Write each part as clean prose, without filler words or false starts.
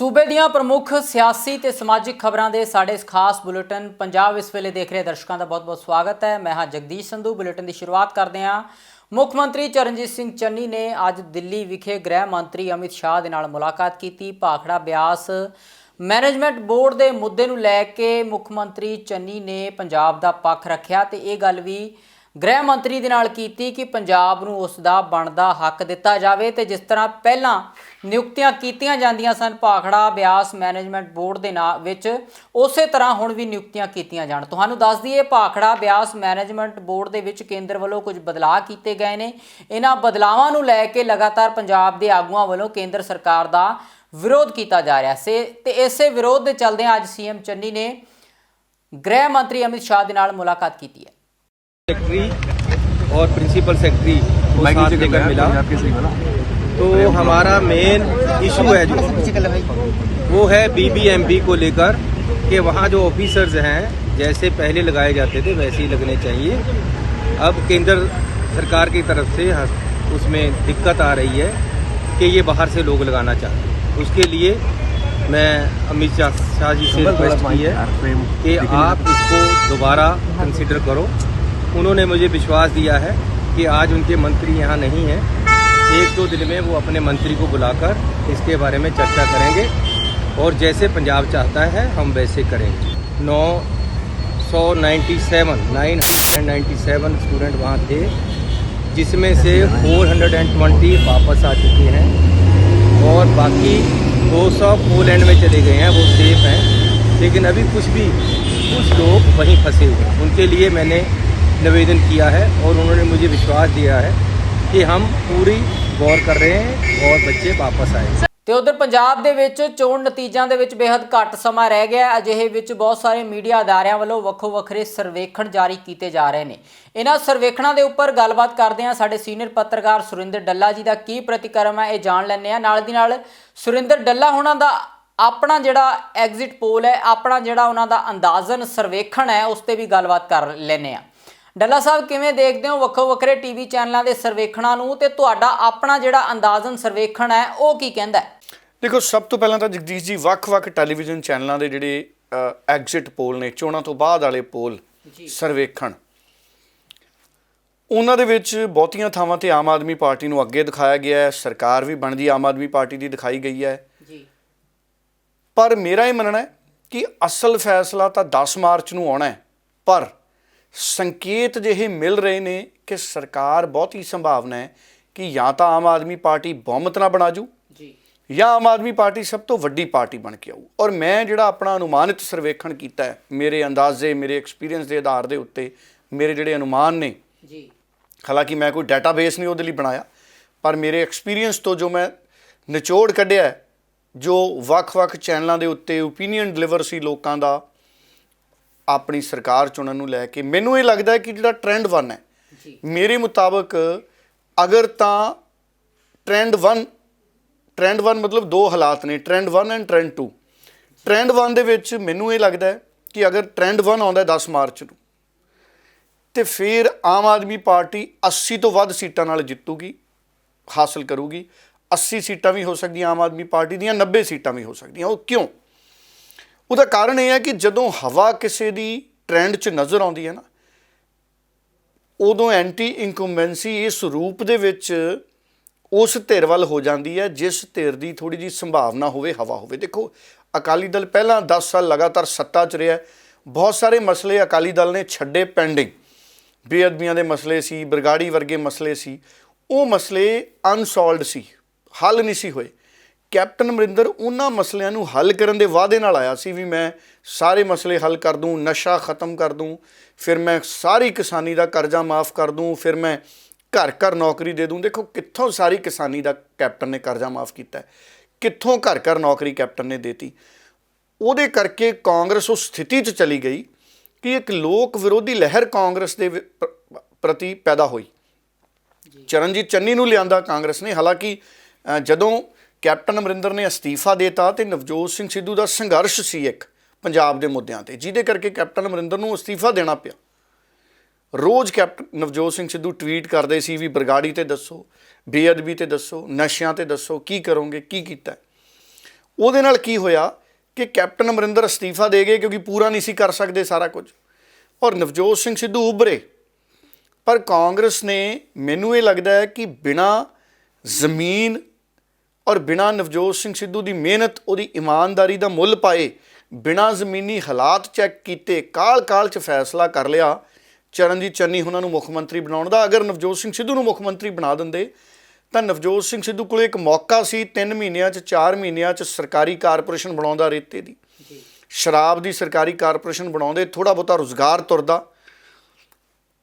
सूबे ਦੀਆਂ प्रमुख सियासी ਤੇ समाजिक खबरों के साढ़े इस खास बुलेटिन पंजाब इस वेले देख रहे दर्शकों का बहुत बहुत स्वागत है। मैं हाँ जगदीश संधू। बुलेटिन की शुरुआत करते हैं। मुख मंत्री चरणजीत सिंह चन्नी ने अज दिल्ली विखे गृह मंत्री अमित शाह के नाल मुलाकात की। भाखड़ा ब्यास मैनेजमेंट बोर्ड के मुद्दे नूं लैके मुख मंत्री चन्नी ने पंजाब का पक्ष रखा तो यह गल भी गृह मंत्री दे नाल कीती कि पंजाब नूं उसदा बनदा हक दिता जाए। तो जिस तरह पहलां नियुक्तियां कीतियां जांदियां सन भाखड़ा ब्यास मैनेजमेंट बोर्ड दे नाल विच, उसे तरह हुण भी नियुक्तियां कीतियां जाण। तुहानूं दस दईए भाखड़ा ब्यास मैनेजमेंट बोर्ड दे विच केंद्र वल्लों कुछ बदलाव कीते गए ने। इन्हां बदलावां नूं लैके लगातार पंजाब दे आगूआं वल्लों केंद्र सरकार दा विरोध किया जा रहा है। ते इसे विरोध दे चलदे अज सीएम चन्नी ने गृह मंत्री अमित शाह दे नाल मुलाकात की है। सेक्रेटरी और प्रिंसिपल सेक्रेटरी को साथ लेकर मिला तो हमारा मेन इशू है जो वो है बीबीएमबी को लेकर कि वहाँ जो ऑफिसर्स हैं जैसे पहले लगाए जाते थे वैसे ही लगने चाहिए। अब केंद्र सरकार की तरफ से उसमें दिक्कत आ रही है कि ये बाहर से लोग लगाना चाहते हैं। उसके लिए मैं अमित शाह जी से रिक्वेस्ट की है कि आप इसको दोबारा कंसिडर करो। उन्होंने मुझे विश्वास दिया है कि आज उनके मंत्री यहाँ नहीं हैं, एक दो दिन में वो अपने मंत्री को बुलाकर इसके बारे में चर्चा करेंगे और जैसे पंजाब चाहता है हम वैसे करेंगे। 997 स्टूडेंट वहाँ थे, जिसमें से 420 वापस आ चुके हैं और बाकी 200 पोलैंड में चले गए हैं, वो सेफ हैं। लेकिन अभी कुछ लोग वहीं फंसे हुए हैं। उनके लिए मैंने निवेदन किया है और उन्होंने मुझे विश्वास दिया है कि हम पूरी गौर कर रहे हैं और बच्चे वापस आए। तो उधर पंजाब दे विच चोण नतीजों के विच बेहद घट समा रह गया। अजिहे विच बहुत सारे मीडिया अदारियां वालों वक्खो वक्खरे सर्वेखण जारी किए जा रहे हैं। इन्हां सर्वेखणां दे उपर गलबात करदे हां साडे सीनियर पत्रकार सुरिंदर डल्ला जी का की प्रतिक्रम है, ये जान लैंदे हां। नाल दी नाल सुरिंदर डल्ला होणां दा अपना जिहड़ा एग्जिट पोल है, अपना जिहड़ा उन्हां दा अंदाजन सर्वेखण है, उस ते भी गलबात कर लैंदे हां। डल्ला साहब किवें देखते हो वक्खो वक्खरे टीवी चैनलों के सर्वेखणां नूं ते तुहाडा अपना जिहड़ा अंदाजन सर्वेखण है वो की कहंदा है? देखो, सब तो पहला तो जगदीश जी ਵੱਖ-ਵੱਖ टैलीविजन चैनलों के ਜਿਹੜੇ एग्जिट पोल ने, चोणां तो बाद वाले पोल सर्वेखण, ਉਹਨਾਂ ਦੇ ਵਿੱਚ ਬਹੁਤੀਆਂ ਥਾਵਾਂ ਤੇ ਆਮ ਆਦਮੀ ਪਾਰਟੀ ਨੂੰ ਅੱਗੇ ਦਿਖਾਇਆ ਗਿਆ ਹੈ। ਸਰਕਾਰ ਵੀ ਬਣਦੀ ਆਮ ਆਦਮੀ ਪਾਰਟੀ ਦੀ ਦਿਖਾਈ ਗਈ ਹੈ ਜੀ। ਪਰ ਮੇਰਾ ਇਹ ਮੰਨਣਾ ਹੈ ਕਿ ਅਸਲ ਫੈਸਲਾ ਤਾਂ 10 ਮਾਰਚ ਨੂੰ ਆਉਣਾ ਹੈ, ਪਰ संकेत ਜਿਹੇ मिल रहे ने कि सरकार बहुत ही संभावना है कि या तो आम आदमी पार्टी बहुमत ना बना जू या आम आदमी पार्टी सब तो वड्डी पार्टी बन के आऊ। और मैं जिहड़ा अपना अनुमानित सर्वेखण किया है, मेरे अंदाजे मेरे एक्सपीरियंस के आधार के उत्ते मेरे जिहड़े अनुमान ने, हालांकि मैं कोई डेटाबेस नहीं उहदे लई बनाया, पर मेरे एक्सपीरियंस तो जो मैं निचोड़ कढ़िया है, जो ਵੱਖ-ਵੱਖ चैनलों के उत्ते ओपीनियन डिलीवर सी लोगों का अपनी सरकार चुनन नूं लैके, मैनूं ये लगता है कि जिहड़ा ट्रेंड 1 है, मेरे मुताबिक अगर तां ट्रेंड वन मतलब दो हालात ने, ट्रेंड 1 एंड ट्रेंड 2। ट्रेंड 1 दे विच मैनूं ये लगता है कि अगर ट्रेंड 1 आउंदा 10 मार्च नूं ते फिर आम आदमी पार्टी 80 तो वध सीटां नाल जितूगी, हासिल करूगी। 80 सीटां भी हो सकदियां आम आदमी पार्टी दीयां, 90 सीटां भी हो सकदियां। वो क्यों? ਉਹਦਾ ਕਾਰਨ ਇਹ ਹੈ ਕਿ ਜਦੋਂ ਹਵਾ ਕਿਸੇ ਦੀ ਟ੍ਰੈਂਡ 'ਚ ਨਜ਼ਰ ਆਉਂਦੀ ਹੈ ਨਾ, ਉਦੋਂ ਐਂਟੀ ਇਨਕੰਬੈਂਸੀ ਇਸ ਰੂਪ ਦੇ ਵਿੱਚ ਉਸ ਧਿਰ ਵੱਲ ਹੋ ਜਾਂਦੀ ਹੈ ਜਿਸ ਧਿਰ ਦੀ ਥੋੜ੍ਹੀ ਜਿਹੀ ਸੰਭਾਵਨਾ ਹੋਵੇ, ਹਵਾ ਹੋਵੇ। ਦੇਖੋ, ਅਕਾਲੀ ਦਲ ਪਹਿਲਾਂ 10 ਸਾਲ ਲਗਾਤਾਰ ਸੱਤਾ 'ਚ ਰਿਹਾ, ਬਹੁਤ ਸਾਰੇ ਮਸਲੇ ਅਕਾਲੀ ਦਲ ਨੇ ਛੱਡੇ ਪੈਂਡਿੰਗ। ਬੇਅਦਬੀਆਂ ਦੇ ਮਸਲੇ ਸੀ, ਬਰਗਾੜੀ ਵਰਗੇ ਮਸਲੇ ਸੀ, ਉਹ ਮਸਲੇ ਅਨਸੋਲਵਡ ਸੀ, ਹੱਲ ਨਹੀਂ ਸੀ ਹੋਏ। कैप्टन अमरिंदर उन्हां मसलियां नूं हल करन दे वादे नाल आया सी भी मैं सारे मसले हल कर दूँ, नशा खत्म कर दूँ, फिर मैं सारी किसानी का कर्जा माफ़ कर दूँ, फिर मैं घर घर नौकरी दे दूँ। देखो, कित्थों सारी किसानी का कैप्टन ने कर्जा माफ़ किया, कित्थों घर घर नौकरी कैप्टन ने देती। उहदे करके कांग्रेस उस स्थिति 'च चली गई कि एक लोक विरोधी लहर कांग्रेस के प्रति पैदा हुई। चरणजीत चन्नी नूं लिआंदा कांग्रेस ने, हालांकि जदों कैप्टन अमरिंदर ने अस्तीफा देता तो नवजोत सिंह सिद्धू का संघर्ष सी एक पंजाब के मुद्दों पर, जिहदे करके कैप्टन अमरिंदर नूं अस्तीफा देना पिया। रोज़ कैप्टन नवजोत सिंह सिद्धू ट्वीट करते सी भी बरगाड़ी ते दसो, बेअदबी ते दसो, नशियां ते दसो, की करोगे, की कीता। ਉਹਦੇ ਨਾਲ ਕੀ ਹੋਇਆ ਕਿ ਕੈਪਟਨ ਅਮਰਿੰਦਰ ਅਸਤੀਫਾ ਦੇ ਗਏ ਕਿਉਂਕਿ ਪੂਰਾ ਨਹੀਂ ਸੀ ਕਰ ਸਕਦੇ ਸਾਰਾ ਕੁਝ, ਔਰ ਨਵਜੋਤ ਸਿੰਘ ਸਿੱਧੂ ਉੱਭਰੇ। ਪਰ ਕਾਂਗਰਸ ਨੇ, ਮੈਨੂੰ ਇਹ ਲੱਗਦਾ ਹੈ ਕਿ ਬਿਨਾਂ ਜ਼ਮੀਨ ਔਰ ਬਿਨਾਂ ਨਵਜੋਤ ਸਿੰਘ ਸਿੱਧੂ ਦੀ ਮਿਹਨਤ, ਉਹਦੀ ਇਮਾਨਦਾਰੀ ਦਾ ਮੁੱਲ ਪਾਏ, ਬਿਨਾਂ ਜ਼ਮੀਨੀ ਹਾਲਾਤ ਚੈੱਕ ਕੀਤੇ, ਕਾਲ 'ਚ ਫੈਸਲਾ ਕਰ ਲਿਆ ਚਰਨਜੀਤ ਚੰਨੀ ਉਹਨਾਂ ਨੂੰ ਮੁੱਖ ਮੰਤਰੀ ਬਣਾਉਣ ਦਾ। ਅਗਰ ਨਵਜੋਤ ਸਿੰਘ ਸਿੱਧੂ ਨੂੰ ਮੁੱਖ ਮੰਤਰੀ ਬਣਾ ਦਿੰਦੇ ਤਾਂ ਨਵਜੋਤ ਸਿੰਘ ਸਿੱਧੂ ਕੋਲ ਇੱਕ ਮੌਕਾ ਸੀ 3 ਮਹੀਨਿਆਂ 'ਚ 4 ਮਹੀਨਿਆਂ 'ਚ ਸਰਕਾਰੀ ਕਾਰਪੋਰੇਸ਼ਨ ਬਣਾਉਂਦਾ, ਰੇਤੇ ਦੀ, ਸ਼ਰਾਬ ਦੀ ਸਰਕਾਰੀ ਕਾਰਪੋਰੇਸ਼ਨ ਬਣਾਉਂਦੇ, ਥੋੜ੍ਹਾ ਬਹੁਤਾ ਰੁਜ਼ਗਾਰ ਤੁਰਦਾ,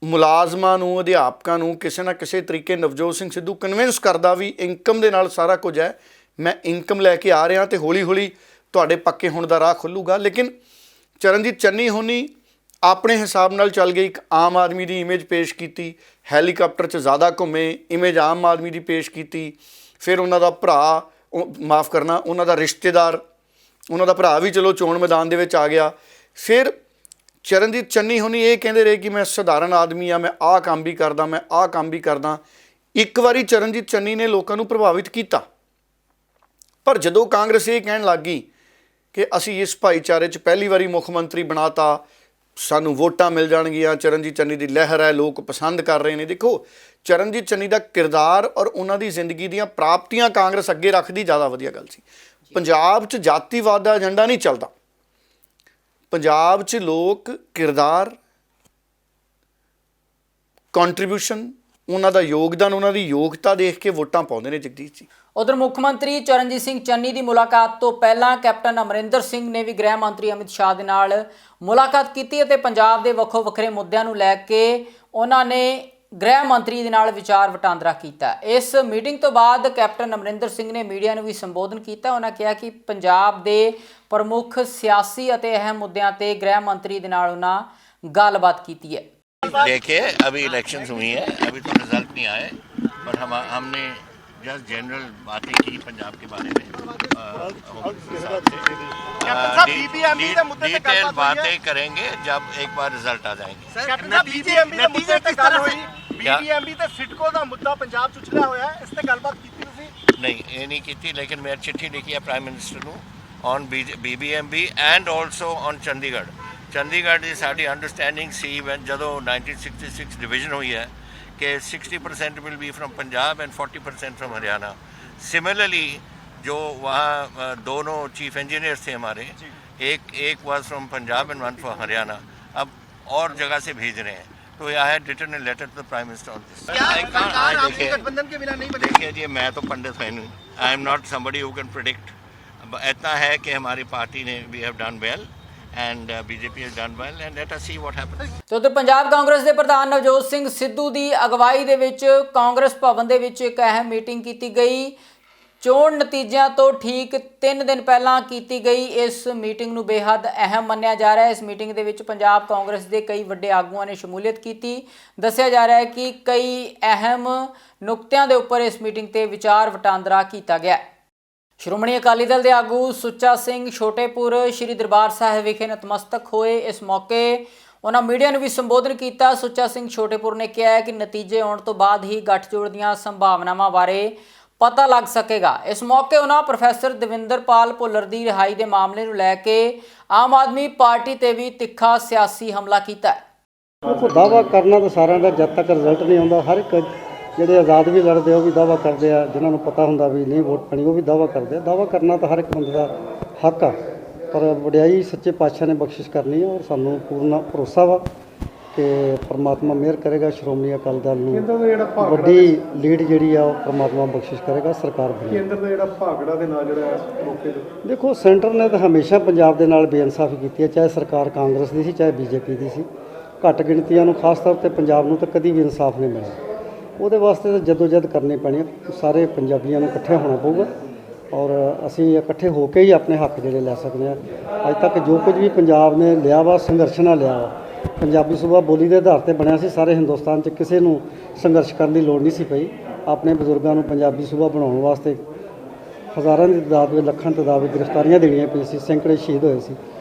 ਮੁਲਾਜ਼ਮਾਂ ਨੂੰ, ਅਧਿਆਪਕਾਂ ਨੂੰ ਕਿਸੇ ਨਾ ਕਿਸੇ ਤਰੀਕੇ ਨਵਜੋਤ ਸਿੰਘ ਸਿੱਧੂ ਕਨਵਿੰਸ ਕਰਦਾ ਵੀ ਇਨਕਮ ਦੇ ਨਾਲ ਸਾਰਾ ਕੁਝ ਹੈ, ਮੈਂ ਇਨਕਮ ਲੈ ਕੇ ਆ ਰਿਹਾ ਅਤੇ ਹੌਲੀ ਹੌਲੀ ਤੁਹਾਡੇ ਪੱਕੇ ਹੋਣ ਦਾ ਰਾਹ ਖੁੱਲੂਗਾ। ਲੇਕਿਨ ਚਰਨਜੀਤ ਚੰਨੀ ਹੋਣੀ ਆਪਣੇ ਹਿਸਾਬ ਨਾਲ ਚੱਲ ਗਏ, ਇੱਕ ਆਮ ਆਦਮੀ ਦੀ ਇਮੇਜ ਪੇਸ਼ ਕੀਤੀ, ਹੈਲੀਕਾਪਟਰ 'ਚ ਜ਼ਿਆਦਾ ਘੁੰਮੇ, ਇਮੇਜ ਆਮ ਆਦਮੀ ਦੀ ਪੇਸ਼ ਕੀਤੀ। ਫਿਰ ਉਹਨਾਂ ਦਾ ਭਰਾ, ਮਾफ़ ਕਰਨਾ, ਉਹਨਾਂ ਦਾ ਰਿਸ਼ਤੇਦਾਰ, ਉਹਨਾਂ ਦਾ ਭਰਾ ਵੀ ਚਲੋ ਚੋਣ ਮੈਦਾਨ ਦੇ ਵਿੱਚ ਆ ਗਿਆ। ਫਿਰ ਚਰਨਜੀਤ ਚੰਨੀ ਹੋਣੀ ਇਹ ਕਹਿੰਦੇ ਰਹੇ ਕਿ ਮੈਂ ਸਧਾਰਨ ਆਦਮੀ ਆ, ਮੈਂ ਆਹ ਕੰਮ ਵੀ ਕਰਦਾ, ਮੈਂ ਆਹ ਕੰਮ ਵੀ ਕਰਦਾ। ਇੱਕ ਵਾਰੀ ਚਰਨਜੀਤ ਚੰਨੀ ਨੇ ਲੋਕਾਂ ਨੂੰ ਪ੍ਰਭਾਵਿਤ ਕੀਤਾ, ਪਰ ਜਦੋਂ ਕਾਂਗਰਸ ਇਹ ਕਹਿਣ ਲੱਗ ਗਈ ਕਿ ਅਸੀਂ ਇਸ ਭਾਈਚਾਰੇ 'ਚ ਪਹਿਲੀ ਵਾਰੀ ਮੁੱਖ ਮੰਤਰੀ ਬਣਾਤਾ, ਸਾਨੂੰ ਵੋਟਾਂ ਮਿਲ ਜਾਣਗੀਆਂ, ਚਰਨਜੀਤ ਚੰਨੀ ਦੀ ਲਹਿਰ ਹੈ, ਲੋਕ ਪਸੰਦ ਕਰ ਰਹੇ ਨੇ। ਦੇਖੋ, ਚਰਨਜੀਤ ਚੰਨੀ ਦਾ ਕਿਰਦਾਰ ਔਰ ਉਹਨਾਂ ਦੀ ਜ਼ਿੰਦਗੀ ਦੀਆਂ ਪ੍ਰਾਪਤੀਆਂ ਕਾਂਗਰਸ ਅੱਗੇ ਰੱਖਦੀ ਜ਼ਿਆਦਾ ਵਧੀਆ ਗੱਲ ਸੀ। ਪੰਜਾਬ 'ਚ ਜਾਤੀਵਾਦ ਦਾ ਏਜੰਡਾ ਨਹੀਂ ਚੱਲਦਾ। ਪੰਜਾਬ 'ਚ ਲੋਕ ਕਿਰਦਾਰ, ਕੰਟਰੀਬਿਊਸ਼ਨ, ਉਹਨਾਂ ਦਾ ਯੋਗਦਾਨ, ਉਹਨਾਂ ਦੀ ਯੋਗਤਾ ਦੇਖ ਕੇ ਵੋਟਾਂ ਪਾਉਂਦੇ ਨੇ। ਜਗਦੀਸ਼ ਜੀ, ਉਧਰ ਮੁੱਖ ਮੰਤਰੀ ਚਰਨਜੀਤ ਸਿੰਘ ਚੰਨੀ ਦੀ ਮੁਲਾਕਾਤ ਤੋਂ ਪਹਿਲਾਂ ਕੈਪਟਨ ਅਮਰਿੰਦਰ ਸਿੰਘ ਨੇ ਵੀ ਗ੍ਰਹਿ ਮੰਤਰੀ ਅਮਿਤ ਸ਼ਾਹ ਦੇ ਨਾਲ ਮੁਲਾਕਾਤ ਕੀਤੀ ਅਤੇ ਪੰਜਾਬ ਦੇ ਵੱਖੋ ਵੱਖਰੇ ਮੁੱਦਿਆਂ ਨੂੰ ਲੈ ਕੇ ਉਹਨਾਂ ਨੇ ਗ੍ਰਹਿ ਮੰਤਰੀ ਦੇ ਨਾਲ ਵਿਚਾਰ ਵਟਾਂਦਰਾ ਕੀਤਾ। ਇਸ ਮੀਟਿੰਗ ਤੋਂ ਬਾਅਦ ਕੈਪਟਨ ਅਮਰਿੰਦਰ ਸਿੰਘ ਨੇ ਮੀਡੀਆ ਨੂੰ ਵੀ ਸੰਬੋਧਨ ਕੀਤਾ। ਉਹਨਾਂ ਕਿਹਾ ਕਿ ਪੰਜਾਬ ਦੇ ਪ੍ਰਮੁੱਖ ਸਿਆਸੀ ਅਤੇ ਅਹਿਮ ਮੁੱਦਿਆਂ ਤੇ ਗ੍ਰਹਿ ਮੰਤਰੀ ਦੇ ਨਾਲ ਉਹਨਾਂ ਗੱਲਬਾਤ ਕੀਤੀ है। देखिए, अभी इलेक्शंस हुई है, अभी तो रिजल्ट नहीं आए, पर हमने जस्ट जनरल बातें की पंजाब के बारे में, डिटेल बातें करेंगे जब एक बार रिजल्ट आ जाएंगे। बीबीएमबी ਤੇ ਸਿਟਕੋ ਦਾ ਮੁੱਦਾ ਪੰਜਾਬ ਚ ਉਛਲਿਆ ਹੋਇਆ ਹੈ, ਇਸ ਤੇ ਗੱਲਬਾਤ ਕੀਤੀ ਤੁਸੀਂ? नहीं, ये नहीं की, लेकिन मैं चिट्ठी लिखी है प्राइम मिनिस्टर ਨੂੰ on BBMB and also on Chandigarh. Chandigarh ਦੀ ਸਾਡੀ ਅੰਡਰਸਟੈਂਡਿੰਗ ਸੀ ਵੈਨ ਜਦੋਂ 1966 डिवीजन हुई है कि 60% will be from Punjab and 40% from Haryana. Similarly जो वहाँ दोनों चीफ इंजीनियर्स थे हमारे, एक was from Punjab and one from Haryana, अब और जगह से भेज रहे हैं। तो I had written a letter to the prime minister on this. गठबंधन के बिना नहीं बनेगी। देखिए जी, मैं तो पंडित है नहीं, I am not somebody who can predict. इतना है कि हमारी पार्टी ने we have done well and BJP has done well and let us see what happens। ਤੇ ਉਧਰ ਪੰਜਾਬ ਕਾਂਗਰਸ ਦੇ ਪ੍ਰਧਾਨ ਨਵਜੋਤ ਸਿੰਘ ਸਿੱਧੂ ਦੀ ਅਗਵਾਈ ਦੇ ਵਿੱਚ ਕਾਂਗਰਸ ਭਵਨ ਦੇ ਵਿੱਚ ਇੱਕ ਅਹਿਮ ਮੀਟਿੰਗ ਕੀਤੀ ਗਈ। ਚੋਣ ਨਤੀਜਿਆਂ ਤੋਂ ਠੀਕ 3 ਦਿਨ ਪਹਿਲਾਂ ਕੀਤੀ ਗਈ ਇਸ ਮੀਟਿੰਗ ਨੂੰ ਬੇहद ਅਹਿਮ ਮੰਨਿਆ ਜਾ ਰਿਹਾ ਹੈ। ਇਸ ਮੀਟਿੰਗ ਦੇ ਵਿੱਚ ਪੰਜਾਬ ਕਾਂਗਰਸ ਦੇ ਕਈ ਵੱਡੇ ਆਗੂਆਂ ਨੇ ਸ਼ਮੂਲੀਅਤ ਕੀਤੀ। ਦੱਸਿਆ ਜਾ ਰਿਹਾ ਹੈ ਕਿ ਕਈ ਅਹਿਮ ਨੁਕਤਿਆਂ ਦੇ ਉੱਪਰ ਇਸ ਮੀਟਿੰਗ ਤੇ ਵਿਚਾਰ ਵਟਾਂਦਰਾ ਕੀਤਾ ਗਿਆ। ਸ਼੍ਰੋਮਣੀ ਅਕਾਲੀ ਦਲ ਦੇ ਆਗੂ ਸੁੱਚਾ ਸਿੰਘ ਛੋਟੇਪੁਰ ਸ਼੍ਰੀ ਦਰਬਾਰ ਸਾਹਿਬ ਵਿਖੇ ਨਤਮਸਤਕ ਹੋਏ। ਇਸ ਮੌਕੇ ਉਹਨਾਂ ਮੀਡੀਆ ਨੂੰ ਵੀ ਸੰਬੋਧਨ ਕੀਤਾ। ਸੁੱਚਾ ਸਿੰਘ ਛੋਟੇਪੁਰ ਨੇ ਕਿਹਾ ਹੈ ਕਿ ਨਤੀਜੇ ਆਉਣ ਤੋਂ ਬਾਅਦ ਹੀ ਗੱਠਜੋੜ ਦੀਆਂ ਸੰਭਾਵਨਾਵਾਂ ਬਾਰੇ ਪਤਾ ਲੱਗ ਸਕੇਗਾ। ਇਸ ਮੌਕੇ ਉਹਨਾਂ ਪ੍ਰੋਫੈਸਰ ਦਵਿੰਦਰਪਾਲ ਭੁੱਲਰ ਦੀ ਰਿਹਾਈ ਦੇ ਮਾਮਲੇ ਨੂੰ ਲੈ ਕੇ ਆਮ ਆਦਮੀ ਪਾਰਟੀ ਤੇ ਵੀ ਤਿੱਖਾ ਸਿਆਸੀ ਹਮਲਾ ਕੀਤਾ ਹੈ। ਦੇਖੋ, ਦਾਅਵਾ ਕਰਨਾ ਤਾਂ ਸਾਰਿਆਂ ਦਾ, ਜਦ ਤੱਕ ਰਿਜ਼ਲਟ ਨਹੀਂ ਆਉਂਦਾ, ਹਰ ਇੱਕ ਜਿਹੜੇ ਆਜ਼ਾਦ ਵੀ ਲੜਦੇ ਉਹ ਵੀ ਦਾਅਵਾ ਕਰਦੇ ਆ, ਜਿਨ੍ਹਾਂ ਨੂੰ ਪਤਾ ਹੁੰਦਾ ਵੀ ਨਹੀਂ ਵੋਟ ਪੈਣੀ ਉਹ ਵੀ ਦਾਅਵਾ ਕਰਦੇ ਆ। ਦਾਅਵਾ ਕਰਨਾ ਤਾਂ ਹਰ ਇੱਕ ਬੰਦੇ ਦਾ ਹੱਕ ਆ, ਪਰ ਵਡਿਆਈ ਸੱਚੇ ਪਾਤਸ਼ਾਹ ਨੇ ਬਖਸ਼ਿਸ਼ ਕਰਨੀ ਹੈ ਔਰ ਸਾਨੂੰ ਪੂਰਨ ਭਰੋਸਾ ਵਾ ਕਿ ਪਰਮਾਤਮਾ ਮਿਹਰ ਕਰੇਗਾ। ਸ਼੍ਰੋਮਣੀ ਅਕਾਲੀ ਦਲ ਨੂੰ ਵੱਡੀ ਲੀਡ ਜਿਹੜੀ ਆ ਉਹ ਪਰਮਾਤਮਾ ਬਖਸ਼ਿਸ਼ ਕਰੇਗਾ, ਸਰਕਾਰ ਬਣੇ। ਕੇਂਦਰ ਦਾ ਜਿਹੜਾ ਭਾਗੜਾ ਦੇ ਨਾਲ ਜਿਹੜਾ ਮੌਕੇ ਤੇ ਦੇਖੋ, ਸੈਂਟਰ ਨੇ ਤਾਂ ਹਮੇਸ਼ਾ ਪੰਜਾਬ ਦੇ ਨਾਲ ਬੇਇਨਸਾਫੀ ਕੀਤੀ ਹੈ, ਚਾਹੇ ਸਰਕਾਰ ਕਾਂਗਰਸ ਦੀ ਸੀ ਚਾਹੇ BJP ਦੀ ਸੀ। ਘੱਟ ਗਿਣਤੀਆਂ ਨੂੰ ਖਾਸ ਤੌਰ ਤੇ ਪੰਜਾਬ ਨੂੰ ਤਾਂ ਕਦੀ ਵੀ ਇਨਸਾਫ ਨਹੀਂ ਮਿਲਿਆ। ਉਹਦੇ ਵਾਸਤੇ ਤਾਂ ਜਦੋਜਹਿਦ ਕਰਨੀ ਪੈਣੀ ਹੈ। ਸਾਰੇ ਪੰਜਾਬੀਆਂ ਨੂੰ ਇਕੱਠੇ ਹੋਣਾ ਪਊਗਾ ਔਰ ਅਸੀਂ ਇਕੱਠੇ ਹੋ ਕੇ ਹੀ ਆਪਣੇ ਹੱਕ ਜਿਹੜੇ ਲੈ ਸਕਦੇ ਹਾਂ। ਅੱਜ ਤੱਕ ਜੋ ਕੁਝ ਵੀ ਪੰਜਾਬ ਨੇ ਲਿਆ ਵਾ ਸੰਘਰਸ਼ ਨਾਲ ਲਿਆ ਵਾ। ਪੰਜਾਬੀ ਸੂਬਾ ਬੋਲੀ ਦੇ ਆਧਾਰ ਤੇ ਬਣਿਆ ਸੀ। ਸਾਰੇ ਹਿੰਦੁਸਤਾਨ 'ਚ ਕਿਸੇ ਨੂੰ ਸੰਘਰਸ਼ ਕਰਨ ਦੀ ਲੋੜ ਨਹੀਂ ਸੀ ਪਈ। ਆਪਣੇ ਬਜ਼ੁਰਗਾਂ ਨੂੰ ਪੰਜਾਬੀ ਸੂਬਾ ਬਣਾਉਣ ਵਾਸਤੇ ਹਜ਼ਾਰਾਂ ਦੀ ਤਾਦਾਦ ਵਿੱਚ, ਲੱਖਾਂ ਤਾਦਾਦ ਵਿੱਚ ਗ੍ਰਿਫਤਾਰੀਆਂ ਦੇਣੀਆਂ ਪਈ ਸੀ, ਸੈਂਕੜੇ ਸ਼ਹੀਦ ਹੋਏ ਸੀ,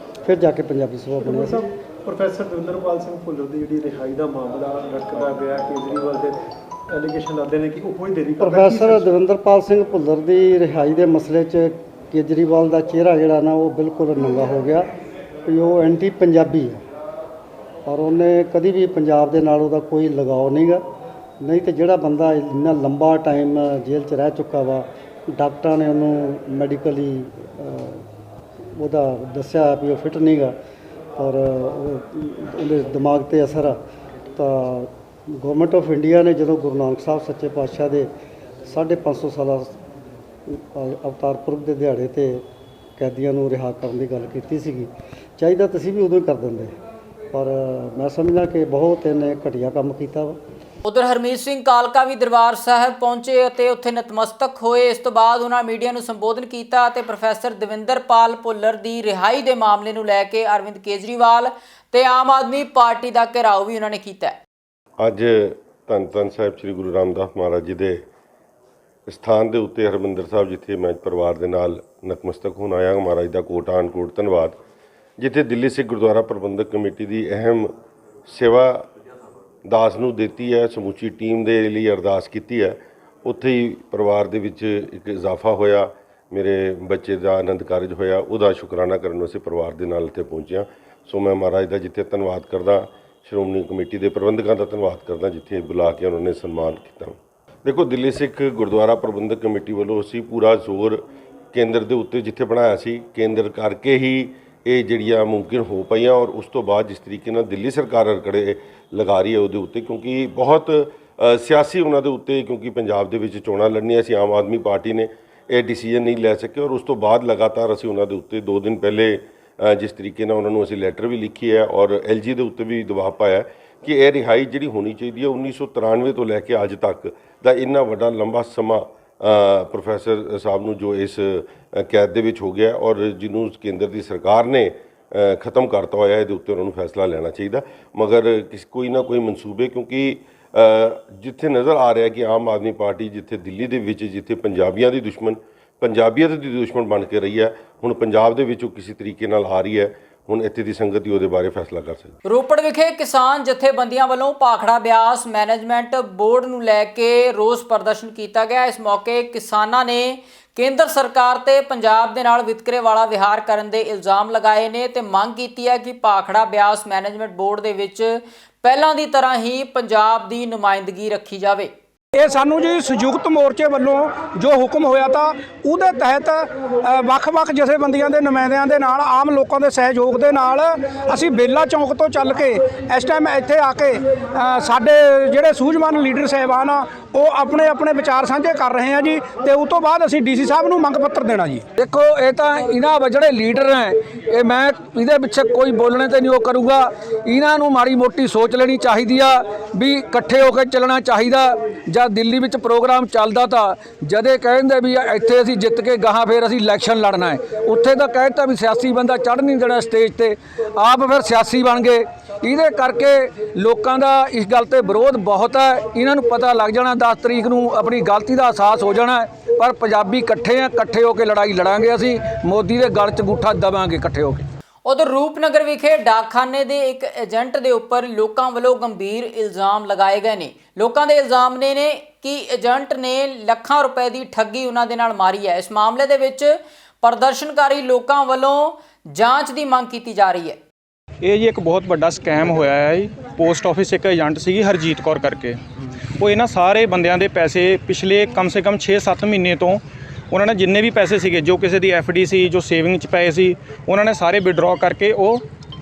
ਫਿਰ ਜਾ ਕੇ ਪੰਜਾਬੀ ਸੂਬਾ ਬਣਿਆ ਸੀ। ਪ੍ਰੋਫੈਸਰ ਦਵਿੰਦਰਪਾਲ ਸਿੰਘ ਭੁੱਲਰ ਦੀ ਜਿਹੜੀ ਰਿਹਾਈ ਦਾ ਮਾਮਲਾ ਲਟਕਦਾ ਪਿਆ, ਕੇਜਰੀਵਾਲ ਦੇ ਐਲੀਗੇਸ਼ਨ ਲੱਗਦੇ ਨੇ ਕਿ ਉਹ ਕੋਈ ਦੇਰੀ ਕਰਦਾ। ਪ੍ਰੋਫੈਸਰ ਦਵਿੰਦਰਪਾਲ ਸਿੰਘ ਭੁੱਲਰ ਦੀ ਰਿਹਾਈ ਦੇ ਮਸਲੇ 'ਚ ਕੇਜਰੀਵਾਲ ਦਾ ਚਿਹਰਾ ਜਿਹੜਾ ਨਾ ਉਹ ਬਿਲਕੁਲ ਨੰਗਾ ਹੋ ਗਿਆ ਵੀ ਉਹ ਐਂਟੀ ਪੰਜਾਬੀ ਹੈ, ਪਰ ਉਹਨੇ ਕਦੀ ਵੀ ਪੰਜਾਬ ਦੇ ਨਾਲ ਉਹਦਾ ਕੋਈ ਲਗਾਓ ਨਹੀਂਗਾ। ਨਹੀਂ ਤੇ ਜਿਹੜਾ ਬੰਦਾ ਇੰਨਾ ਲੰਬਾ ਟਾਈਮ ਜੇਲ੍ਹ 'ਚ ਰਹਿ ਚੁੱਕਾ ਵਾ, ਡਾਕਟਰਾਂ ਨੇ ਉਹਨੂੰ ਮੈਡੀਕਲੀ ਉਹਦਾ ਦੱਸਿਆ ਵੀ ਉਹ ਫਿੱਟ ਨਹੀਂਗਾ, ਪਰ ਉਹਦੇ ਦਿਮਾਗ 'ਤੇ ਅਸਰ ਆ। ਤਾਂ ਗੌਰਮੈਂਟ ਆਫ ਇੰਡੀਆ ਨੇ ਜਦੋਂ ਗੁਰੂ ਨਾਨਕ ਸਾਹਿਬ ਸੱਚੇ ਪਾਤਸ਼ਾਹ ਦੇ 550 ਸਾਲਾ ਅਵਤਾਰ ਪੁਰਬ ਦੇ ਦਿਹਾੜੇ 'ਤੇ ਕੈਦੀਆਂ ਨੂੰ ਰਿਹਾ ਕਰਨ ਦੀ ਗੱਲ ਕੀਤੀ ਸੀਗੀ, ਚਾਹੀਦਾ ਤੁਸੀਂ ਵੀ ਉਦੋਂ ਹੀ ਕਰ ਦਿੰਦੇ, ਪਰ ਮੈਂ ਸਮਝਦਾ ਕਿ ਬਹੁਤ ਇਹਨੇ ਘਟੀਆ ਕੰਮ ਕੀਤਾ ਵਾ। ਉਧਰ ਹਰਮੀਤ ਸਿੰਘ ਕਾਲਕਾ ਵੀ ਦਰਬਾਰ ਸਾਹਿਬ ਪਹੁੰਚੇ ਅਤੇ ਉੱਥੇ ਨਤਮਸਤਕ ਹੋਏ। ਇਸ ਤੋਂ ਬਾਅਦ ਉਹਨਾਂ ਮੀਡੀਆ ਨੂੰ ਸੰਬੋਧਨ ਕੀਤਾ ਅਤੇ ਪ੍ਰੋਫੈਸਰ ਦਵਿੰਦਰਪਾਲ ਭੁੱਲਰ ਦੀ ਰਿਹਾਈ ਦੇ ਮਾਮਲੇ ਨੂੰ ਲੈ ਕੇ ਅਰਵਿੰਦ ਕੇਜਰੀਵਾਲ ਤੇ ਆਮ ਆਦਮੀ ਪਾਰਟੀ ਦਾ ਘਿਰਾਓ ਵੀ ਉਹਨਾਂ ਨੇ ਕੀਤਾ। ਅੱਜ ਧੰਨ ਧੰਨ ਸਾਹਿਬ ਸ੍ਰੀ ਗੁਰੂ ਰਾਮਦਾਸ ਮਹਾਰਾਜ ਜੀ ਦੇ ਸਥਾਨ ਦੇ ਉੱਤੇ ਹਰਿਮੰਦਰ ਸਾਹਿਬ, ਜਿੱਥੇ ਮੈਂ ਪਰਿਵਾਰ ਦੇ ਨਾਲ ਨਤਮਸਤਕ ਹੋਣ ਆਇਆ, ਮਹਾਰਾਜ ਦਾ ਕੋਟਾਨ ਕੋਟ ਧੰਨਵਾਦ। ਜਿੱਥੇ ਦਿੱਲੀ ਸਿੱਖ ਗੁਰਦੁਆਰਾ ਪ੍ਰਬੰਧਕ ਕਮੇਟੀ ਦੀ ਅਹਿਮ ਸੇਵਾ ਦਾਸ ਨੂੰ ਦਿੱਤੀ ਹੈ, ਸਮੁੱਚੀ ਟੀਮ ਦੇ ਲਈ ਅਰਦਾਸ ਕੀਤੀ ਹੈ, ਉੱਥੇ ਹੀ ਪਰਿਵਾਰ ਦੇ ਵਿੱਚ ਇੱਕ ਇਜ਼ਾਫਾ ਹੋਇਆ। ਮੇਰੇ ਬੱਚੇ ਦਾ ਆਨੰਦ ਕਾਰਜ ਹੋਇਆ, ਉਹਦਾ ਸ਼ੁਕਰਾਨਾ ਕਰਨ ਵਾਸਤੇ ਪਰਿਵਾਰ ਦੇ ਨਾਲ ਇੱਥੇ ਪਹੁੰਚਿਆ। ਸੋ ਮੈਂ ਮਹਾਰਾਜ ਦਾ ਜਿੱਥੇ ਧੰਨਵਾਦ ਕਰਦਾ, ਸ਼੍ਰੋਮਣੀ ਕਮੇਟੀ ਦੇ ਪ੍ਰਬੰਧਕਾਂ ਦਾ ਧੰਨਵਾਦ ਕਰਦਾ, ਜਿੱਥੇ ਬੁਲਾ ਕੇ ਉਹਨਾਂ ਨੇ ਸਨਮਾਨ ਕੀਤਾ। ਦੇਖੋ, ਦਿੱਲੀ ਸਿੱਖ ਗੁਰਦੁਆਰਾ ਪ੍ਰਬੰਧਕ ਕਮੇਟੀ ਵੱਲੋਂ ਅਸੀਂ ਪੂਰਾ ਜ਼ੋਰ ਕੇਂਦਰ ਦੇ ਉੱਤੇ ਜਿੱਥੇ ਬਣਾਇਆ ਸੀ, ਕੇਂਦਰ ਕਰਕੇ ਹੀ ਇਹ ਜਿਹੜੀਆਂ ਮੁਮਕਿਨ ਹੋ ਪਈਆਂ। ਔਰ ਉਸ ਤੋਂ ਬਾਅਦ ਜਿਸ ਤਰੀਕੇ ਨਾਲ ਦਿੱਲੀ ਸਰਕਾਰ ਅੜਕੜੇ ਲਗਾ ਰਹੀ ਹੈ ਉਹਦੇ ਉੱਤੇ, ਕਿਉਂਕਿ ਬਹੁਤ ਸਿਆਸੀ ਉਹਨਾਂ ਦੇ ਉੱਤੇ, ਕਿਉਂਕਿ ਪੰਜਾਬ ਦੇ ਵਿੱਚ ਚੋਣਾਂ ਲੜਨੀਆਂ ਸੀ, ਆਮ ਆਦਮੀ ਪਾਰਟੀ ਨੇ ਇਹ ਡਿਸੀਜਨ ਨਹੀਂ ਲੈ ਸਕੇ। ਔਰ ਉਸ ਤੋਂ ਬਾਅਦ ਲਗਾਤਾਰ ਅਸੀਂ ਉਹਨਾਂ ਦੇ ਉੱਤੇ 2 ਦਿਨ ਪਹਿਲੇ ਜਿਸ ਤਰੀਕੇ ਨਾਲ ਉਹਨਾਂ ਨੂੰ ਅਸੀਂ ਲੈਟਰ ਵੀ ਲਿਖੀ ਹੈ ਔਰ LG ਦੇ ਉੱਤੇ ਵੀ ਦਬਾਅ ਪਾਇਆ ਕਿ ਇਹ ਰਿਹਾਈ ਜਿਹੜੀ ਹੋਣੀ ਚਾਹੀਦੀ ਹੈ। 1993 ਤੋਂ ਲੈ ਕੇ ਅੱਜ ਤੱਕ ਦਾ ਇੰਨਾ ਵੱਡਾ ਲੰਬਾ ਸਮਾਂ ਪ੍ਰੋਫੈਸਰ ਸਾਹਿਬ ਨੂੰ ਜੋ ਇਸ ਕੈਦ ਦੇ ਵਿੱਚ ਹੋ ਗਿਆ ਔਰ ਜਿਹਨੂੰ ਕੇਂਦਰ ਦੀ ਸਰਕਾਰ ਨੇ ख़त्म करता होया, ਇਹਦੇ ਉੱਤੇ ਉਹਨਾਂ ਨੂੰ ਫੈਸਲਾ ਲੈਣਾ ਚਾਹੀਦਾ। ਮਗਰ ਕੋਈ ਨਾ ਕੋਈ ਮਨਸੂਬੇ, ਕਿਉਂਕਿ ਜਿੱਥੇ ਨਜ਼ਰ ਆ ਰਿਹਾ ਕਿ ਆਮ ਆਦਮੀ ਪਾਰਟੀ ਜਿੱਥੇ ਦਿੱਲੀ ਦੇ ਵਿੱਚ ਜਿੱਥੇ ਪੰਜਾਬੀਆਂ ਦੀ ਦੁਸ਼ਮਣ, ਪੰਜਾਬੀਅਤ ਦੀ ਦੁਸ਼ਮਣ ਬਣ ਕੇ ਰਹੀ ਹੈ, ਹੁਣ ਪੰਜਾਬ ਦੇ ਵਿੱਚ ਉਹ ਕਿਸੇ ਤਰੀਕੇ ਨਾਲ ਆ ਰਹੀ ਹੈ। ਹੁਣ ਇੱਥੇ ਦੀ ਸੰਗਤ ਹੀ ਉਹਦੇ ਬਾਰੇ ਫੈਸਲਾ ਕਰ ਸਕਦੀ। ਰੋਪੜ ਵਿਖੇ ਕਿਸਾਨ ਜਥੇਬੰਦੀਆਂ ਵੱਲੋਂ ਭਾਖੜਾ ਬਿਆਸ ਮੈਨੇਜਮੈਂਟ ਬੋਰਡ ਨੂੰ ਲੈ ਕੇ ਰੋਸ ਪ੍ਰਦਰਸ਼ਨ ਕੀਤਾ ਗਿਆ। ਇਸ ਮੌਕੇ ਕਿਸਾਨਾਂ ਨੇ ਕੇਂਦਰ ਸਰਕਾਰ ਤੇ ਪੰਜਾਬ ਦੇ ਨਾਲ ਵਿਤਕਰੇ ਵਾਲਾ ਵਿਹਾਰ ਕਰਨ ਦੇ ਇਲਜ਼ਾਮ ਲਗਾਏ ਨੇ ਤੇ ਮੰਗ ਕੀਤੀ ਹੈ ਕਿ ਭਾਖੜਾ ਬਿਆਸ ਮੈਨੇਜਮੈਂਟ ਬੋਰਡ ਦੇ ਵਿੱਚ ਪਹਿਲਾਂ ਦੀ ਤਰ੍ਹਾਂ ਹੀ ਪੰਜਾਬ ਦੀ ਨੁਮਾਇੰਦਗੀ ਰੱਖੀ ਜਾਵੇ। ਇਹ ਸਾਨੂੰ ਜੀ ਸੰਯੁਕਤ ਮੋਰਚੇ ਵੱਲੋਂ ਜੋ ਹੁਕਮ ਹੋਇਆ ਤਾਂ ਉਹਦੇ ਤਹਿਤ ਵੱਖ-ਵੱਖ ਜਥੇਬੰਦੀਆਂ ਦੇ ਨੁਮਾਇੰਦਿਆਂ ਦੇ ਨਾਲ, ਆਮ ਲੋਕਾਂ ਦੇ ਸਹਿਯੋਗ ਦੇ ਨਾਲ ਅਸੀਂ ਬੇਲਾ ਚੌਂਕ ਤੋਂ ਚੱਲ ਕੇ ਇਸ ਟਾਈਮ ਇੱਥੇ ਆ ਕੇ ਸਾਡੇ ਜਿਹੜੇ ਸੂਝਵਾਨ ਲੀਡਰ ਸਾਹਿਬਾਨ ਆ ਉਹ ਆਪਣੇ ਵਿਚਾਰ ਸਾਂਝੇ ਕਰ ਰਹੇ ਆ ਜੀ। ਤੇ ਉਸ ਤੋਂ ਬਾਅਦ ਅਸੀਂ DC ਸਾਹਿਬ ਨੂੰ ਮੰਗ ਪੱਤਰ ਦੇਣਾ ਜੀ। ਦੇਖੋ, ਇਹ ਤਾਂ ਇਹਨਾਂ ਜਿਹੜੇ ਲੀਡਰ ਹੈ, ਇਹ ਮੈਂ ਇਹਦੇ ਪਿੱਛੇ ਕੋਈ ਬੋਲਣੇ ਤੇ ਨਹੀਂ ਉਹ ਕਰੂਗਾ। ਇਹਨਾਂ ਨੂੰ ਮਾੜੀ ਮੋਟੀ ਸੋਚ ਲੈਣੀ ਚਾਹੀਦੀ ਆ ਵੀ ਇਕੱਠੇ ਹੋ ਕੇ ਚੱਲਣਾ ਚਾਹੀਦਾ। ਜਦ ਦਿੱਲੀ ਵਿੱਚ ਪ੍ਰੋਗਰਾਮ ਚੱਲਦਾ ਤਾਂ ਜਦੇ ਕਹਿੰਦੇ ਵੀ ਇੱਥੇ ਅਸੀਂ ਜਿੱਤ ਕੇ ਗਾਹਾਂ ਫਿਰ ਅਸੀਂ ਇਲੈਕਸ਼ਨ ਲੜਨਾ ਹੈ, ਉੱਥੇ ਤਾਂ ਕਹਿਤਾ ਵੀ ਸਿਆਸੀ ਬੰਦਾ ਚੜ੍ਹ ਨਹੀਂ ਦੇਣਾ ਸਟੇਜ ਤੇ, ਆਪ ਫਿਰ ਸਿਆਸੀ ਬਣ ਗਏ। ਇਹਦੇ ਕਰਕੇ ਲੋਕਾਂ ਦਾ ਇਸ ਗੱਲ ਤੇ ਵਿਰੋਧ ਬਹੁਤ ਹੈ। ਇਹਨਾਂ ਨੂੰ ਪਤਾ ਲੱਗ ਜਾਣਾ 10 ਤਰੀਕ ਨੂੰ ਆਪਣੀ ਗਲਤੀ ਦਾ ਅਹਿਸਾਸ ਹੋ ਜਾਣਾ। ਪਰ ਪੰਜਾਬੀ ਇਕੱਠੇ ਆ, ਇਕੱਠੇ ਹੋ ਕੇ ਲੜਾਈ ਲੜਾਂਗੇ। ਅਸੀਂ ਮੋਦੀ ਦੇ ਗਲ 'ਚ ਅੰਗੂਠਾ ਦਬਾਂਗੇ ਇਕੱਠੇ ਹੋ ਕੇ। ਉਧਰ ਰੂਪਨਗਰ ਵਿਖੇ ਡਾਕਖਾਨੇ ਦੇ ਇੱਕ ਏਜੰਟ ਦੇ ਉੱਪਰ ਲੋਕਾਂ ਵੱਲੋਂ ਗੰਭੀਰ ਇਲਜ਼ਾਮ ਲਗਾਏ ਗਏ ਨੇ। ਲੋਕਾਂ ਦੇ ਇਲਜ਼ਾਮ ਨੇ ਕਿ ਏਜੰਟ ਨੇ ਲੱਖਾਂ ਰੁਪਏ ਦੀ ਠੱਗੀ ਉਹਨਾਂ ਦੇ ਨਾਲ ਮਾਰੀ ਹੈ। ਇਸ ਮਾਮਲੇ ਦੇ ਵਿੱਚ ਪ੍ਰਦਰਸ਼ਨਕਾਰੀ ਲੋਕਾਂ ਵੱਲੋਂ ਜਾਂਚ ਦੀ ਮੰਗ ਕੀਤੀ ਜਾ ਰਹੀ ਹੈ। ਇਹ ਜੀ ਇੱਕ ਬਹੁਤ ਵੱਡਾ ਸਕੈਮ ਹੋਇਆ ਹੈ ਜੀ। ਪੋਸਟ ਆਫਿਸ ਇੱਕ ਏਜੰਟ ਸੀਗੀ ਹਰਜੀਤ ਕੌਰ ਕਰਕੇ, ਉਹ ਇਹਨਾਂ ਸਾਰੇ ਬੰਦਿਆਂ ਦੇ ਪੈਸੇ ਪਿਛਲੇ ਕਮ ਸੇ ਕਮ 6-7 ਮਹੀਨੇ ਤੋਂ ਉਹਨਾਂ ਨੇ ਜਿੰਨੇ ਵੀ ਪੈਸੇ ਸੀਗੇ, ਜੋ ਕਿਸੇ ਦੀ FD ਸੀ, ਜੋ ਸੇਵਿੰਗ 'ਚ ਪਏ ਸੀ, ਉਹਨਾਂ ਨੇ ਸਾਰੇ ਵਿਡਰਾਅ ਕਰਕੇ ਉਹ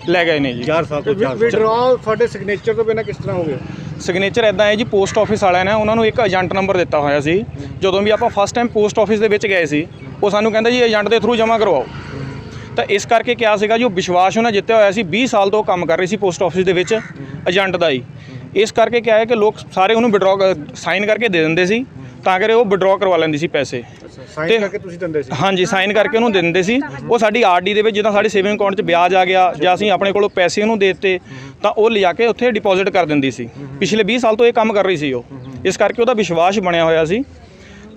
ਲੈ ਗਏ ਨੇ ਜੀ। 4 ਸਾਲ ਤੋਂ ਵਿਡਰਾਅ ਤੁਹਾਡੇ ਸਿਗਨੇਚਰ ਤੋਂ ਬਿਨਾਂ ਕਿਸ ਤਰ੍ਹਾਂ ਹੋ ਗਿਆ? ਸਿਗਨੇਚਰ ਇੱਦਾਂ ਹੈ ਜੀ, ਪੋਸਟ ਆਫਿਸ ਵਾਲਿਆਂ ਨੇ ਉਹਨਾਂ ਨੂੰ ਇੱਕ ਏਜੰਟ ਨੰਬਰ ਦਿੱਤਾ ਹੋਇਆ ਸੀ। ਜਦੋਂ ਵੀ ਆਪਾਂ ਫਸਟ ਟਾਈਮ ਪੋਸਟ ਆਫਿਸ ਦੇ ਵਿੱਚ ਗਏ ਸੀ, ਉਹ ਸਾਨੂੰ ਕਹਿੰਦਾ ਜੀ ਏਜੰਟ ਦੇ ਥਰੂ ਜਮ੍ਹਾਂ ਕਰਵਾਓ। ਤਾਂ ਇਸ ਕਰਕੇ ਕਿਹਾ ਸੀਗਾ ਜੋ ਵਿਸ਼ਵਾਸ ਉਹਨਾਂ ਜਿੱਤਿਆ ਹੋਇਆ ਸੀ, 20 ਸਾਲ ਤੋਂ ਕੰਮ ਕਰ ਰਹੀ ਸੀ ਪੋਸਟ ਆਫਿਸ ਦੇ ਵਿੱਚ ਏਜੰਟ ਦਾ ਹੀ। ਇਸ ਕਰਕੇ ਕਿਹਾ ਹੈ ਕਿ ਲੋਕ ਸਾਰੇ ਉਹਨੂੰ ਵਿਡਰਾਅ ਸਾਈਨ ਕਰਕੇ ਦੇ ਦਿੰਦੇ ਸੀ, ਤਾਂ ਕਰਕੇ ਉਹ ਵਿਡਰਾਅ ਕਰਵਾ ਲੈਂਦੀ ਸੀ ਪੈਸੇ। ਸਾਈਨ ਕਰਕੇ ਤੁਸੀਂ ਦਿੰਦੇ ਸੀ? ਹਾਂਜੀ, ਸਾਈਨ ਕਰਕੇ ਉਹਨੂੰ ਦਿੰਦੇ ਸੀ। ਉਹ ਸਾਡੀ RD ਦੇ ਵਿੱਚ ਜਿੱਦਾਂ ਸਾਡੇ ਸੇਵਿੰਗ ਅਕਾਊਂਟ 'ਚ ਵਿਆਜ ਆ ਗਿਆ ਜਾਂ ਅਸੀਂ ਆਪਣੇ ਕੋਲੋਂ ਪੈਸੇ ਉਹਨੂੰ ਦੇ ਦਿੱਤੇ ਤਾਂ ਉਹ ਲਿਜਾ ਕੇ ਉੱਥੇ ਡਿਪੋਜ਼ਿਟ ਕਰ ਦਿੰਦੀ ਸੀ। ਪਿਛਲੇ 20 ਸਾਲ ਤੋਂ ਇਹ ਕੰਮ ਕਰ ਰਹੀ ਸੀ ਉਹ, ਇਸ ਕਰਕੇ ਉਹਦਾ ਵਿਸ਼ਵਾਸ ਬਣਿਆ ਹੋਇਆ ਸੀ।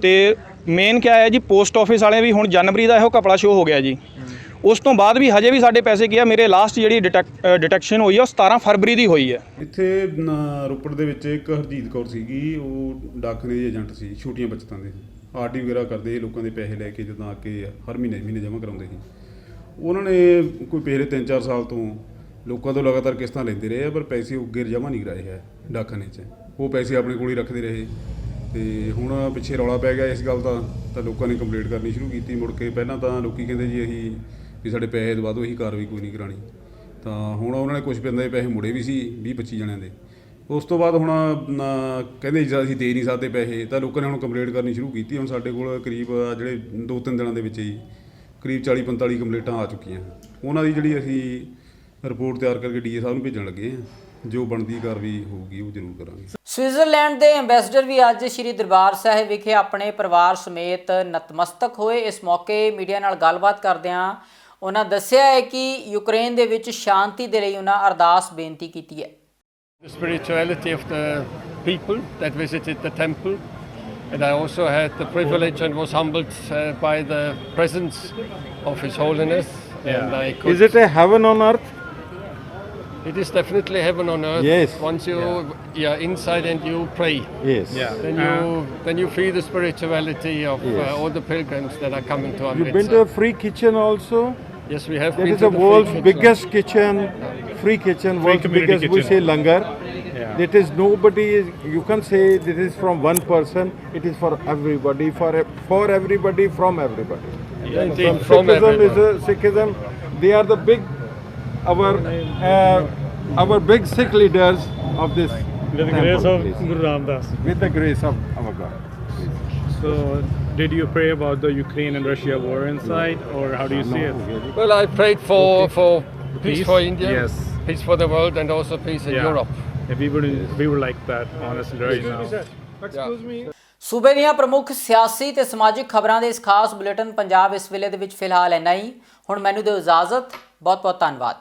ਤੇ ਮੇਨ ਕਿਆ ਹੈ ਜੀ, ਪੋਸਟ ਆਫਿਸ ਵਾਲੇ ਵੀ ਹੁਣ ਜਨਵਰੀ ਦਾ ਇਹੋ ਕਪੜਾ ਸ਼ੋਅ ਹੋ ਗਿਆ ਜੀ। ਉਸ ਤੋਂ ਬਾਅਦ ਵੀ ਹਜੇ ਵੀ ਸਾਡੇ ਪੈਸੇ ਕੀ ਆ, ਮੇਰੇ ਲਾਸਟ ਜਿਹੜੀ ਡਿਟੈਕਸ਼ਨ ਹੋਈ ਆ ਉਹ 17 ਫਰਵਰੀ ਦੀ ਹੋਈ ਹੈ। ਇੱਥੇ ਰੋਪੜ ਦੇ ਵਿੱਚ ਇੱਕ ਹਰਜੀਤ ਕੌਰ ਸੀਗੀ, ਉਹ ਡਾਕਖਾਨੇ ਦੀ ਏਜੰਟ ਸੀ, ਛੋਟੀਆਂ ਬਚਤਾਂ ਦੇ। ਆਰਡੀ ਵਗੈਰਾ ਕਰਦੇ ਸੀ, ਲੋਕਾਂ ਦੇ ਪੈਸੇ ਲੈ ਕੇ ਜਦੋਂ ਆ ਕੇ ਹਰ ਮਹੀਨੇ ਜਮ੍ਹਾਂ ਕਰਾਉਂਦੇ ਸੀ। ਉਹਨਾਂ ਨੇ ਕੋਈ ਪਿਛਲੇ 3-4 ਸਾਲ ਤੋਂ ਲੋਕਾਂ ਤੋਂ ਲਗਾਤਾਰ ਕਿਸ਼ਤਾਂ ਲੈਂਦੇ ਰਹੇ ਆ, ਪਰ ਪੈਸੇ ਅੱਗੇ ਜਮ੍ਹਾਂ ਨਹੀਂ ਕਰਾਏ ਹੈ ਡਾਕਖਾਨੇ 'ਚ। ਉਹ ਪੈਸੇ ਆਪਣੇ ਕੋਲ ਹੀ ਰੱਖਦੇ ਰਹੇ ਤੇ ਹੁਣ ਪਿੱਛੇ ਰੌਲਾ ਪੈ ਗਿਆ ਇਸ ਗੱਲ ਦਾ, ਤਾਂ ਲੋਕਾਂ ਨੇ ਕੰਪਲੇਂਟ ਕਰਨੀ ਸ਼ੁਰੂ ਕੀਤੀ। ਮੁੜ ਕੇ ਪਹਿਲਾਂ ਤਾਂ ਲੋਕੀ ਕਹਿੰਦੇ ਜੀ ਅਸੀਂ ਵੀ ਸਾਡੇ ਪੈਸੇ ਦਵਾ ਦਿਓ, ਅਸੀਂ ਕਾਰਵਾਈ ਕੋਈ ਨਹੀਂ ਕਰਾਉਣੀ। ਤਾਂ ਹੁਣ ਉਹਨਾਂ ਨੇ ਕੁਝ ਬੰਦੇ ਦੇ ਪੈਸੇ ਮੁੜੇ ਵੀ ਸੀ 20-25 ਜਣਿਆਂ ਦੇ। ਉਸ ਤੋਂ ਬਾਅਦ ਹੁਣ ਕਹਿੰਦੇ ਜੀ ਅਸੀਂ ਦੇ ਨਹੀਂ ਸਕਦੇ ਪੈਸੇ, ਤਾਂ ਲੋਕਾਂ ਨੇ ਹੁਣ ਕੰਪਲੇਂਟ ਕਰਨੀ ਸ਼ੁਰੂ ਕੀਤੀ। ਹੁਣ ਸਾਡੇ ਕੋਲ ਕਰੀਬ ਜਿਹੜੇ 2-3 ਦਿਨਾਂ ਦੇ ਵਿੱਚ ਹੀ ਕਰੀਬ 40-45 ਕੰਪਲੇਂਟਾਂ ਆ ਚੁੱਕੀਆਂ। ਉਹਨਾਂ ਦੀ ਜਿਹੜੀ ਅਸੀਂ ਰਿਪੋਰਟ ਤਿਆਰ ਕਰਕੇ ਡੀਏ ਸਾਹਿਬ ਨੂੰ ਭੇਜਣ ਲੱਗੇ ਹਾਂ। ਜੋ ਬਣਦੀ ਕਾਰਵਾਈ ਹੋਊਗੀ ਉਹ ਜ਼ਰੂਰ ਕਰਾਂਗੇ। ਸਵਿਟਜ਼ਰਲੈਂਡ ਦੇ ਐਂਬੈਸਡਰ ਵੀ ਅੱਜ ਸ਼੍ਰੀ ਦਰਬਾਰ ਸਾਹਿਬ ਵਿਖੇ ਆਪਣੇ ਪਰਿਵਾਰ ਸਮੇਤ ਨਤਮਸਤਕ ਹੋਏ। ਇਸ ਮੌਕੇ ਮੀਡੀਆ ਨਾਲ ਗੱਲਬਾਤ ਕਰਦਿਆਂ ਉਹਨਾਂ ਦੱਸਿਆ ਹੈ ਕਿ ਯੂਕਰੇਨ ਦੇ ਵਿੱਚ ਸ਼ਾਂਤੀ ਦੇ ਲਈ ਉਹਨਾਂ ਅਰਦਾਸ ਬੇਨਤੀ ਕੀਤੀ ਹੈ। The spirituality of the people that visited the temple, and I also had the privilege and was humbled by the presence of His Holiness. And I could, Is it a heaven on earth? It is definitely heaven on earth. Yes. Once you are inside and you pray, Yes. then you feel the spirituality of all the pilgrims that are coming to Amritsar. You've been to a free kitchen also? Yes, we have That been is to the the world's free biggest kitchen, free kitchen, world's biggest, we say langar. It is nobody, you can say this is from one person, it is for everybody, for everybody, from everybody. Yeah, indeed, from everyone. Sikhism, they are the big, our big Sikh leaders of this With the grace of Guru Ramdas. With the grace of our God. So, did you pray about the Ukraine and Russia war inside, or how do you see it? Well, I prayed for peace for India, Yes. peace for the world, and also peace in Europe. If we were like that, honestly, right now. Excuse me. ਸੂਬੇ ਦੀਆਂ ਪ੍ਰਮੁੱਖ ਸਿਆਸੀ ਤੇ ਸਮਾਜਿਕ ਖਬਰਾਂ ਦੇ ਇਸ ਖਾਸ ਬੁਲੇਟਿਨ ਪੰਜਾਬ ਇਸ ਵੇਲੇ ਦੇ ਵਿੱਚ ਫਿਲਹਾਲ ਇੰਨਾ ਹੀ। ਹੁਣ ਮੈਨੂੰ ਦਿਓ ਇਜਾਜ਼ਤ। ਬਹੁਤ ਬਹੁਤ ਧੰਨਵਾਦ।